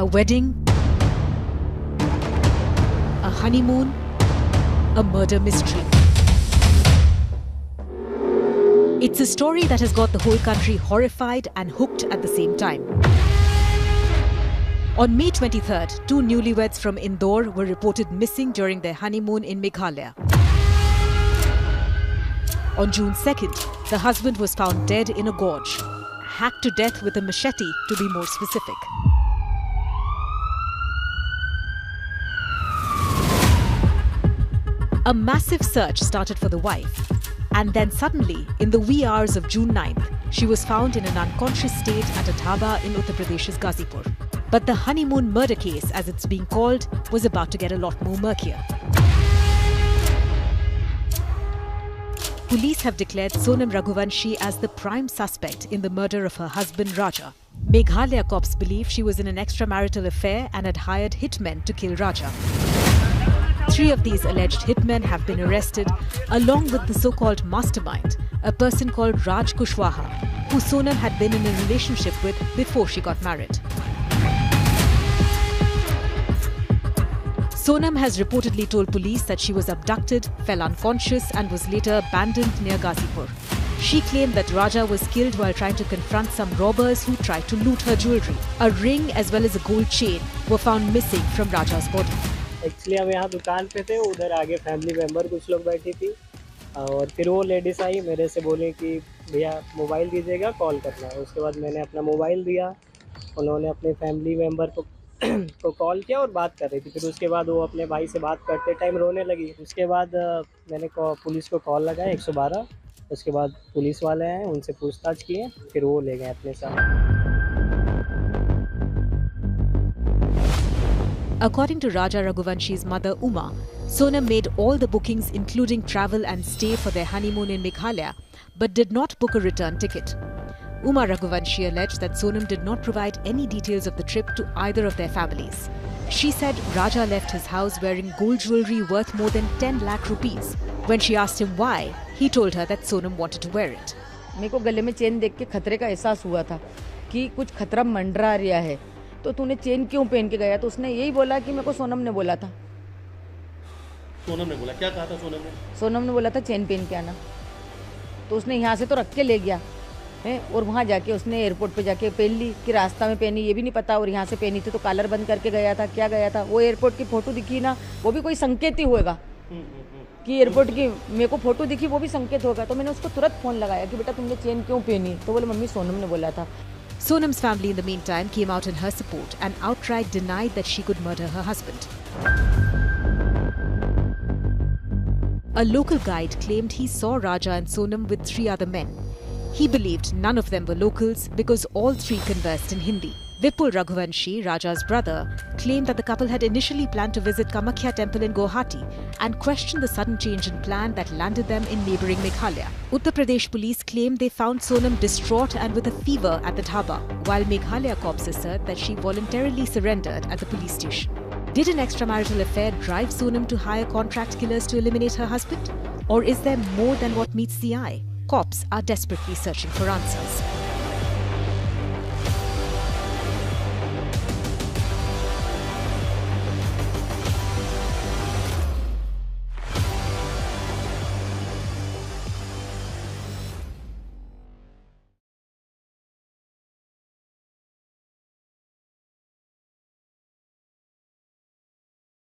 A wedding, a honeymoon, a murder mystery. It's a story that has got the whole country horrified and hooked at the same time. On May 23rd, two newlyweds from Indore were reported missing during their honeymoon in Meghalaya. On June 2nd, the husband was found dead in a gorge, hacked to death with a machete to be more specific. A massive search started for the wife, and then suddenly, in the wee hours of June 9th, she was found in an unconscious state at a dhaba in Uttar Pradesh's Ghazipur. But the honeymoon murder case, as it's being called, was about to get a lot more murkier. Police have declared Sonam Raghuvanshi as the prime suspect in the murder of her husband Raja. Meghalaya cops believe she was in an extramarital affair and had hired hitmen to kill Raja. 3 of these alleged hitmen have been arrested, along with the so-called mastermind, a person called Raj Kushwaha, who Sonam had been in a relationship with before she got married. Sonam has reportedly told police that she was abducted, fell unconscious and was later abandoned near Ghazipur. She claimed that Raja was killed while trying to confront some robbers who tried to loot her jewellery. A ring as well as a gold chain were found missing from Raja's body. Actually हम यहाँ दुकान पे थे, उधर आगे family member कुछ लोग बैठी थी और फिर वो लेडीज़ आई, मेरे से बोले कि भैया मोबाइल दीजिएगा, कॉल करना है। उसके बाद मैंने अपना मोबाइल दिया, उन्होंने अपने फैमिली मेम्बर को कॉल किया और बात कर रही थी। फिर उसके बाद वो अपने भाई से बात करते टाइम रोने लगी। उसके बाद मैंने पुलिस को कॉल लगाया 112। उसके बाद पुलिस वाले आए, उनसे पूछताछ किए, फिर वो ले गए अपने साथ। According to Raja Raghuvanshi's mother Uma, Sonam made all the bookings including travel and stay for their honeymoon in Meghalaya, but did not book a return ticket. Uma Raghuvanshi alleged that Sonam did not provide any details of the trip to either of their families. She said Raja left his house wearing gold jewellery worth more than 10 lakh rupees. When she asked him why, he told her that Sonam wanted to wear it. मेरे को गले में chain देख के खतरे का एहसास हुआ था कि कुछ खतरा मंडरा रहा है, तो तूने चेन क्यों पहन के गया? तो उसने यही बोला कि मेरे को सोनम ने बोला था। सोनम ने बोला? क्या कहा था सोनम ने? सोनम ने बोला था चेन पहन के आना। तो उसने यहाँ से तो रख के ले गया है, और वहाँ जाके उसने एयरपोर्ट पे जाके पहन ली कि रास्ता में पहनी, ये भी नहीं पता, और यहाँ से पहनी थी तो कॉलर बंद करके गया था। क्या गया था? वो एयरपोर्ट की फ़ोटो दिखी ना, वो भी कोई संकेत ही होगा कि एयरपोर्ट की मेरे को फ़ोटो दिखी, वो भी संकेत होगा। तो मैंने उसको तुरंत फ़ोन लगाया कि बेटा तुमने चेन क्यों पहनी? तो बोले मम्मी सोनम ने बोला था। Sonam's family in the meantime came out in her support and outright denied that she could murder her husband. A local guide claimed he saw Raja and Sonam with 3 other men. He believed none of them were locals because all 3 conversed in Hindi. Vipul Raghuvanshi, Raja's brother, claimed that the couple had initially planned to visit Kamakhya temple in Guwahati and questioned the sudden change in plan that landed them in neighbouring Meghalaya. Uttar Pradesh police claimed they found Sonam distraught and with a fever at the dhaba, while Meghalaya cops assert that she voluntarily surrendered at the police station. Did an extramarital affair drive Sonam to hire contract killers to eliminate her husband? Or is there more than what meets the eye? Cops are desperately searching for answers.